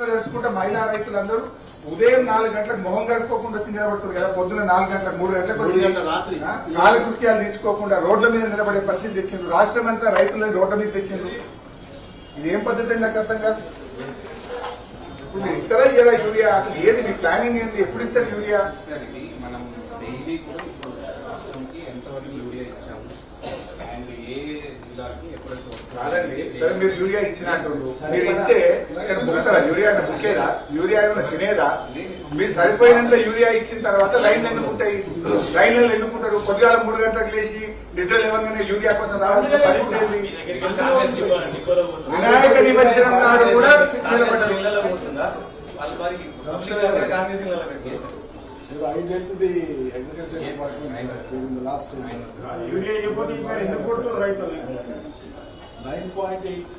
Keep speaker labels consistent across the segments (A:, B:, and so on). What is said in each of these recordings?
A: తెలుసుకుంటే మహిళా రైతులందరూ ఉదయం 4 గంటలకు మొహం కడుక్కోకుండా వచ్చి నిలబడుతుంది కదా, పొద్దున 4 గంటలకు 3 గంటలకు వచ్చి కాలకృత్యాలు తీసుకోకుండా రోడ్ల మీద నిలబడే పరిస్థితి తెచ్చిండ్రు. రాష్ట్రం అంతా రైతులని రోడ్ల మీద తెచ్చిండ్రు. ఇదేం పద్ధతి అండి? నాకు అర్థం కాదు. ఇప్పుడు మీరు ఇస్తారా ఇలా యూరియా? అసలు ఏది మీ ప్లానింగ్ ఏంది? ఎప్పుడు ఇస్తారు యూరియా?
B: మనం డైలీ కూడా ఎంతవరకు యూరియా ఇచ్చాము అండ్ ఏ జిల్లాకి ఎప్పుడైతే
A: కాదండి. సరే మీరు యూరియా ఇచ్చినట్టు మీరు ఇస్తే ఇక్కడ బుక్కుతారా? యూరియా బుక్కేదా? యూరియా తినేదా? మీరు సరిపోయినంత యూరియా ఇచ్చిన తర్వాత లైన్లు ఎందుకుంటాయి? లైన్లు ఎందుకుంటారు? పొద్దుగాల 3 గంటలకు లేచి నిద్ర లేవగానే యూరియా కోసం రావాల్సిన పరిస్థితి ఏంటి? వినాయక నిమజ్జనం నాడు కూడా నిలబడ్డారు.
C: I dealt with the agriculture department during the last 2 months.
D: Urea ఇవ్వదు ఎందుకు కొడుతున్నారు రైతులు?
C: 9.8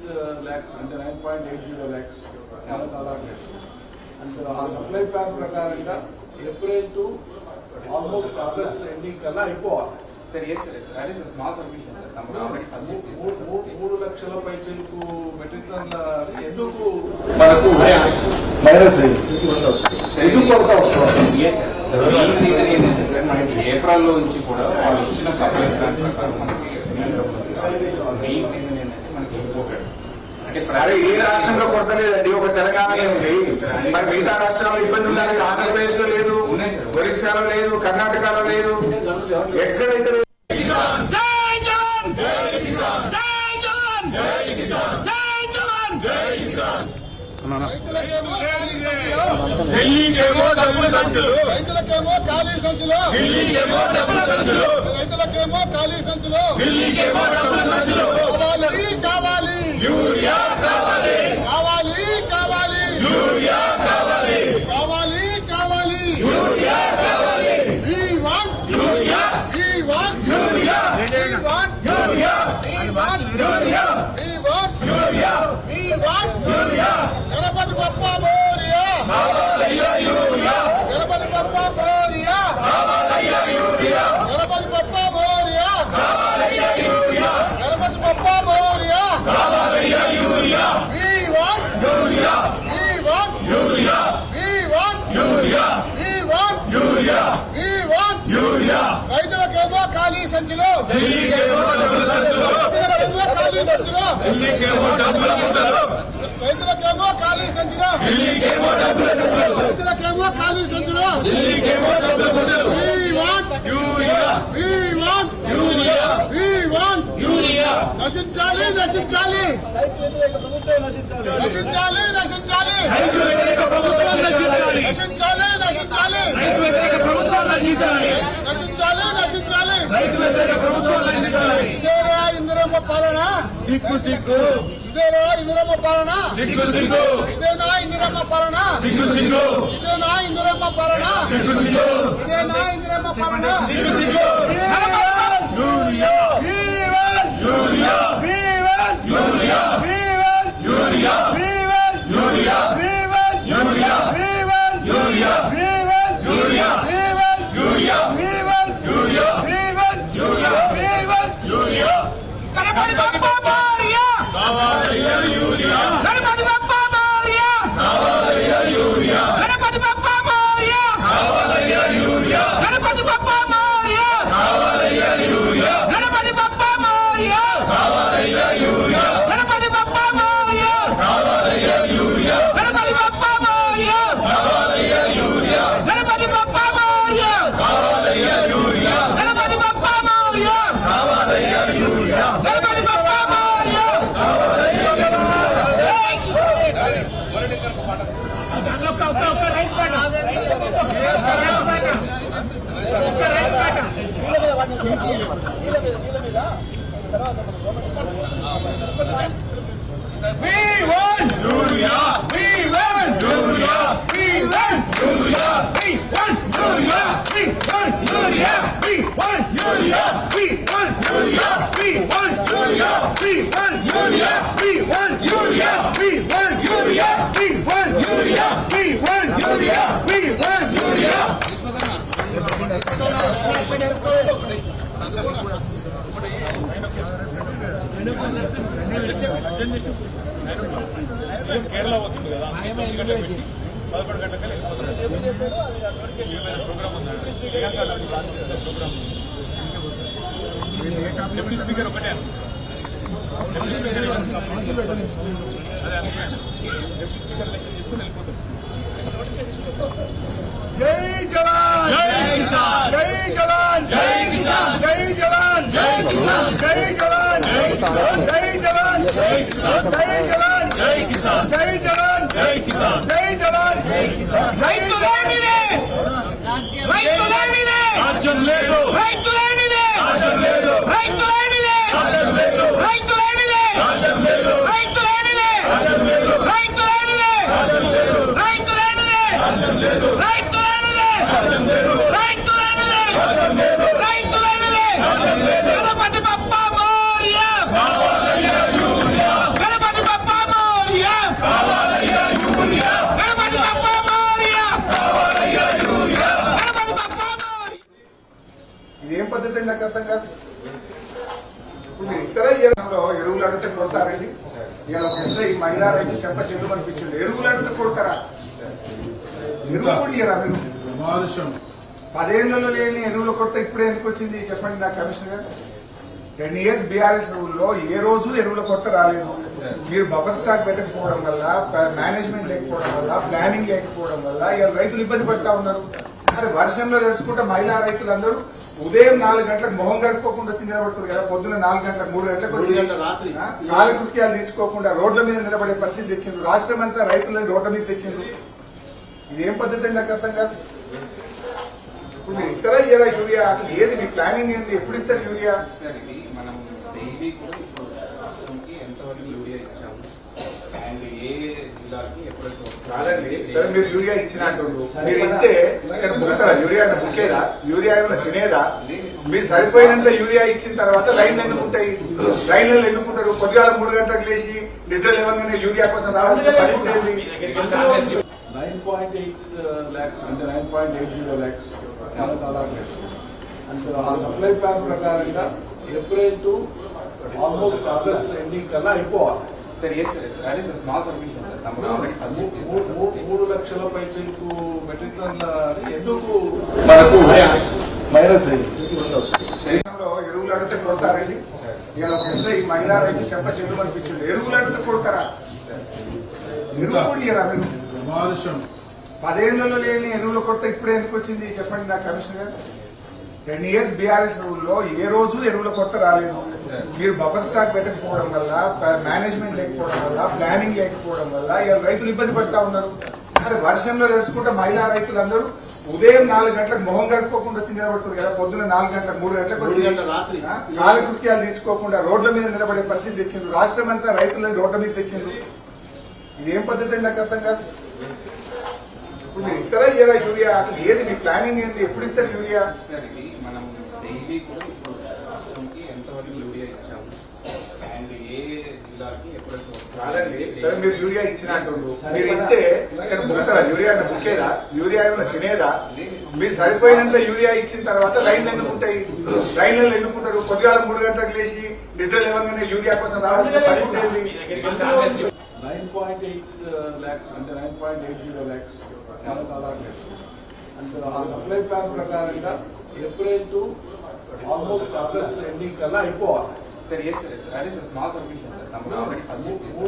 C: lakhs అంటే 9.80 lakhs allotted. And ఆ సప్లై ప్లాన్ ప్రకారంగా April to almost August ending కల్లా అయిపోవాలి.
B: Sir yes sir, that is a small submission sir. మనం ఆల్రెడీ సబ్మిట్ చేసాం.
C: 3 లక్షల పైచలకు మెట్రిక్ టన్ల ఎందుకు మనకు మైనస్ ఎందుకు కొరత వస్తుంది?
B: రీజన్ ఏంటంటే సార్ మనకి ఏప్రిల్ లో నుంచి కూడా వాళ్ళు ఇచ్చిన సప్లై ప్లాన్ ప్రకారం మనకి మెయిన్ రీజన్ ఏంటంటే మనకి ఇంపోర్టెడ్
A: అరే ఏ రాష్ట్రంలో కొరత లేదండి, ఒక తెలంగాణలో ఉంది. మరి మిగతా రాష్ట్రాల్లో ఇబ్బంది ఉండాలి. ఆంధ్రప్రదేశ్ లో లేదు, ఒరిస్సాలో లేదు, కర్ణాటకలో లేదు, ఎక్కడైతే
D: ఢిల్లీకేమో డబ్బులు సంచులు,
E: రైతులకేమో ఖాళీ సంచులు,
D: ఢిల్లీకేమో డబ్బులు సంచులు,
E: రైతులకేమో ఖాళీ సంచులు,
D: ఢిల్లీకేమో డబ్బులు సంచులు.
E: కావాలి కావాలి
D: యూరియా కావాలి,
E: కావాలి కావాలి
D: యూరియా కావాలి,
E: కావాలి కావాలి
D: యూరియా కావాలి.
E: We want
D: urea,
E: we want
D: urea,
E: we want
D: urea,
E: we want
D: urea,
E: we want
D: urea,
E: we want
D: urea.
E: Ganapati Bappa Morya,
D: కావాలయ్యా యూరియా,
E: గణపతి బప్ప మోరియా,
D: కావాలయ్యా యూరియా,
E: గణపతి బప్ప మోరియా,
D: కావాలయ్యా యూరియా,
E: గణపతి బప్ప మోరియా.
D: కావాలయ్యా urea,
E: We want
D: urea,
E: we want
D: urea,
E: we want
D: urea,
E: we want
D: urea,
E: we want
D: urea.
E: రైతులకేమో ఖాళీ సంచులు,
D: ఢిల్లీకేమో డబ్బులు సంచులు,
E: రైతులకేమో ఖాళీ సంచులు,
D: ఢిల్లీకేమో డబ్బుల ముద్దలు,
E: రైతులకేమో ఖాళీ సంచులు,
D: ఢిల్లీకేమో డబ్బుల సంచులు,
E: రైతులకేమో ఖాళీ సంచులు.
D: ఢిల్లీకేమో డబ్బుల సంచులు.
E: We want
D: urea,
E: we want
D: urea,
E: we want
D: urea.
E: నశించాలి నశించాలి నశించాలి నశించాలి
D: రైతు వ్యతిరేక ప్రభుత్వం నశించాలి,
E: నశించాలి నశించాలి
D: రైతు వ్యతిరేక ప్రభుత్వం నశించాలి,
E: నశించాలి నశించాలి.
D: రైతు వ్యతిరేక ప్రభుత్వం నశించాలి.
E: ఇదేరా ఇందిరమ్మ పాలన,
D: సిగ్గు సిగ్గు,
E: ఇదేరా ఇందిరమ్మ పాలన,
D: సిగ్గు సిగ్గు,
E: ఇదేనా ఇందిరమ్మ పాలన,
D: సిగ్గు సిగ్గు,
E: ఇదేనా ఇందిరమ్మ పాలన,
D: సిగ్గు సిగ్గు,
E: ఇదేనా ఇందిరమ్మ పాలన.
D: సిగ్గు సిగ్గు. Urea, urea, urea, urea, urea, urea, urea, urea, urea, urea, urea, urea.
F: Ganapati Bappa Morya,
D: కావాలయ్యా యూరియా,
F: గణపతి బప్ప మోరియా,
D: కావాలయ్యా యూరియా,
F: గణపతి బప్ప మోరియా,
D: కావాలయ్యా యూరియా,
F: గణపతి బప్ప మోరియా,
D: కావాలయ్యా యూరియా,
F: గణపతి
D: గంటలకు పెట్టి 11 గంటలకల్లా వెళ్ళిపోతారు. ప్రోగ్రామ్ ఉందండి. డిప్యూటీ స్పీకర్ ఒకటే డిప్యూటీ స్పీకర్ ఎలక్షన్ చేసుకుని వెళ్ళిపోతారు. జై జవాన్ జై కిసాన్ జై జవాన్ జై కిసాన్ జై జవాన్ జై కిసాన్ జై జవాన్ జై కిసాన్ జై జవాన్ జై కిసాన్ జై జవాన్ జై కిసాన్ జై జవాన్ జై కిసాన్ జై జవాన్ జై కిసాన్
F: రైతులేనిదే రైతులేనిదే
D: రాజ్యం లేదు
F: రైతులేనిదే
D: రాజ్యం లేదు
F: రైతులేనిదే
D: రాజ్యం లేదు
F: రైతులేనిదే
D: రాజ్యం లేదు
F: రైతులేనిదే
D: రాజ్యం లేదు
F: రైతులేనిదే
D: రాజ్యం లేదు
F: రైతులేనిదే
D: రాజ్యం లేదు
F: రైతులేనిదే
D: రాజ్యం లేదు
F: రైతులేనిదే
D: రాజ్యం లేదు
F: రైతులేనిదే గణపతి బప్పా మోరియా
D: కావాలయ్యా యూరియా
F: గణపతి బప్పా మోరియా
D: కావాలయ్యా యూరియా
F: గణపతి బప్పా మోరియా
D: కావాలయ్యా యూరియా
F: గణపతి బప్పా మోరియా.
A: ఇదేం పద్ధతి అండి? నాకు అర్థం కాదు. ఇప్పుడు మీరు ఇస్తారా ఈ ఎరువులు అడిగితే కొడతారండి? ఇవాళ ఒక ఎస్ఐ మహిళా రైతు చెప్ప చెల్లు అనిపించింది. ఎరువులు అడిగితే కొడతారా? ఎరువు కూడా ఇయ్యరా మీరు? 10 ఏళ్లలో లేని ఎరువుల కొరత ఇప్పుడే ఎందుకు వచ్చింది చెప్పండి నాకు కమిషనర్ గారు. 10 years బీఆర్ఎస్ రూల్లో ఏ రోజు ఎరువుల కొరత రాలేదు. మీరు బఫర్ స్టాక్ పెట్టకపోవడం వల్ల, మేనేజ్మెంట్ లేకపోవడం వల్ల, ప్లానింగ్ లేకపోవడం వల్ల ఇవాళ రైతులు ఇబ్బంది పడతా ఉన్నారు. అరే వర్షంలో తెలుసుకుంటే మహిళా రైతులందరూ ఉదయం 4 గంటలకు మొహం గడుపుకోకుండా వచ్చి నిలబడుతుంది కదా, పొద్దున్న 4 గంటలకు 3 గంటలకు వచ్చి కాలకృత్యాలు తీసుకోకుండా రోడ్ల మీద నిలబడే పరిస్థితి తెచ్చిండ్రు. రాష్ట్రం అంతా రైతులను రోడ్ల మీద తెచ్చిండ్రు. ఇదేం పద్ధతి అండి? నాకు అర్థం కాదు. ఇప్పుడు మీరు ఇస్తారా ఇయ్యరా యూరియా? అసలు ఏది మీ ప్లానింగ్ ఏంది? ఎప్పుడు ఇస్తారు యూరియా?
B: సార్ ఇది మనం డైలీ కూడా ఇప్పుడు రాష్ట్రంకి ఎంతవరకు యూరియా ఇచ్చాము అండ్ ఏ జిల్లాకి ఎప్పుడైతే
A: కాదండి, సరే మీరు యూరియా ఇచ్చిన అంటుండ్రు. మీరు ఇస్తే ఇక్కడ బుక్కరా యూరియా బుక్కేదా? యూరియా ఏమైనా తినేదా? మీరు సరిపోయినంత యూరియా ఇచ్చిన తర్వాత లైన్లు ఎందుకుంటాయి? లైన్లు ఎందుకుంటారు? పొద్దుగాల 3 గంటలకు లేచి నిద్ర లేవగానే యూరియా కోసం రావాల్సిన పరిస్థితి ఏంటి?
C: 9.8 lakhs అంటే 9.80 lakhs మనకు అలాట్మెంట్. అంటే ఆ సప్లై ప్లాన్ ప్రకారంగా April to almost August ending కల్లా అయిపోవాలి.
B: Sir yes sir that is small submission sir మనం ఆల్రెడీ సబ్మిట్ చేసాం.
C: 3 లక్షల పైచలకు మెట్రిక్ టన్ల ఎందుకు మనకు మైనస్ అయింది?
A: దేశంలో ఎరువులు అడిగితే కొడతారండి? ఇవాళ ఒక ఎస్ఐ మహిళా రైతు చెప్ప చెల్లు అనిపించింది. ఎరువులు అడిగితే కొడతారా? ఎరువు కూడా ఇయ్యరా మీరు? 10 ఏళ్లలో లేని ఎరువుల కొరత ఇప్పుడే ఎందుకు వచ్చింది చెప్పండి నాకు కమిషనర్ గారు. 10 years బీఆర్ఎస్ రూల్లో ఏ రోజు ఎరువుల కొరత రాలేదు. మీరు బఫర్ స్టాక్ పెట్టకపోవడం వల్ల, మేనేజ్మెంట్ లేకపోవడం వల్ల, ప్లానింగ్ లేకపోవడం వల్ల ఇవాళ రైతులు ఇబ్బంది పడతా ఉన్నారు. అరే వర్షంలో తెలుసుకుంటే మహిళా రైతులందరూ ఉదయం 4 గంటలకు మొహం గడుపుకోకుండా వచ్చి నిలబడుతుంది కదా, పొద్దున్న 4 గంటలకు 3 గంటలకు వచ్చి కాలకృత్యాలు తీసుకోకుండా రోడ్ల మీద నిలబడే పరిస్థితి తెచ్చిండ్రు. రాష్ట్రం అంతా రైతులను రోడ్ల మీద తెచ్చిండ్రు. ఇదేం పద్ధతి అండి? నాకు అర్థం కాదు. ఇప్పుడు మీరు ఇస్తారా ఇయ్యరా యూరియా? అసలు ఏది మీ ప్లానింగ్ ఏంది? ఎప్పుడు ఇస్తారు యూరియా?
B: సార్ ఇది మనం డైలీ కూడా ఇప్పుడు రాష్ట్రంకి ఎంతవరకు యూరియా ఇచ్చాము అండ్ ఏ జిల్లాకి ఎప్పుడైతే
A: కాదండి, సరే మీరు యూరియా ఇచ్చిన అంటుండ్రు. మీరు ఇస్తే ఇక్కడ బుక్కరా యూరియా బుక్కేదా? యూరియా ఏమైనా తినేదా? మీరు సరిపోయినంత యూరియా ఇచ్చిన తర్వాత లైన్లు ఎందుకుంటాయి? లైన్లు ఎందుకుంటారు? పొద్దుగాల 3 గంటలకు లేచి నిద్ర లేవగానే యూరియా కోసం రావాల్సిన పరిస్థితి ఏంటి?
C: 9.8 lakhs అంటే 9.80 lakhs మనకు అలాట్మెంట్. అంటే ఆ సప్లై ప్లాన్ ప్రకారంగా April to almost August ending కల్లా అయిపోవాలి.
B: Sir yes sir that is small submission sir మనం ఆల్రెడీ సబ్మిట్ చేసాం.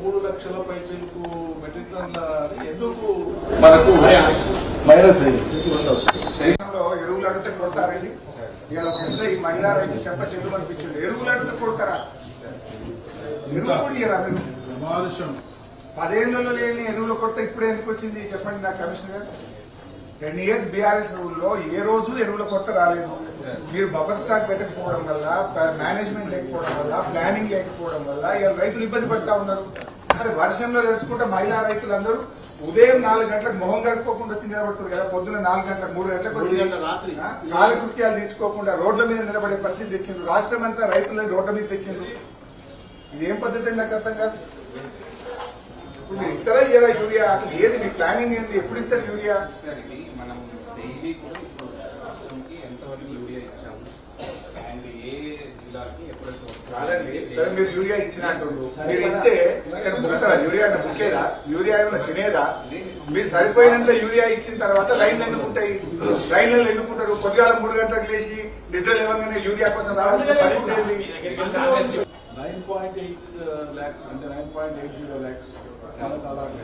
C: 3 లక్షల పైచలకు మెట్రిక్ టన్ల ఎందుకు మనకు మైనస్ అయింది?
A: దేశంలో ఎరువులు అడిగితే కొడతారండి? ఇవాళ ఒక ఎస్ఐ మహిళా రైతు చెప్ప చెల్లు అనిపించింది. ఎరువులు అడిగితే కొడతారా? ఎరువు కూడా ఇయ్యరా మీరు? 10 ఏళ్లలో లేని ఎరువుల కొరత ఇప్పుడే ఎందుకు వచ్చింది చెప్పండి నాకు కమిషనర్ గారు. 10 years బీఆర్ఎస్ రూల్లో ఏ రోజు ఎరువుల కొరత రాలేదు. మీరు బఫర్ స్టాక్ పెట్టకపోవడం వల్ల, మేనేజ్మెంట్ లేకపోవడం వల్ల, ప్లానింగ్ లేకపోవడం వల్ల ఇవాళ రైతులు ఇబ్బంది పడతా ఉన్నారు. అరే వర్షంలో తెలుసుకుంటే మహిళా రైతులందరూ ఉదయం 4 గంటలకు మొహం గడుపుకోకుండా వచ్చి నిలబడుతుంది కదా, పొద్దున్న 4 గంటలకు 3 గంటలకు వచ్చి కాలకృత్యాలు తీసుకోకుండా రోడ్ల మీద నిలబడే పరిస్థితి తెచ్చిండ్రు. రాష్ట్రం అంతా రైతులను రోడ్ల మీద తెచ్చిండ్రు. ఇదేం పద్ధతి అండి? నాకు అర్థం కాదు. ఇప్పుడు మీరు ఇస్తారా ఇయ్యరా యూరియా? అసలు ఏది మీ ప్లానింగ్ ఏంది? ఎప్పుడు ఇస్తారు యూరియా?
B: సార్ ఇది మనం డైలీ కూడా ఇప్పుడు రాష్ట్రంకి ఎంతవరకు యూరియా ఇచ్చాము అండ్ ఏ జిల్లాకి ఎప్పుడైతే
A: కాదండి, సరే మీరు యూరియా ఇచ్చిన అంటుండ్రు, మీరు ఇస్తే ఇక్కడ బుక్కుతారా? యూరియా బుక్కేదా? యూరియా ఏమైనా తినేదా? మీరు సరిపోయినంత యూరియా ఇచ్చిన తర్వాత లైన్లు ఎందుకుంటాయి? లైన్లు ఎందుకుంటారు? పొద్దుగాల 3 గంటలకు లేచి నిద్ర లేవగానే యూరియా కోసం రావాల్సిన పరిస్థితి ఏంటి?
C: 9.8 lakhs అంటే 9.80 lakhs మనకు అలాట్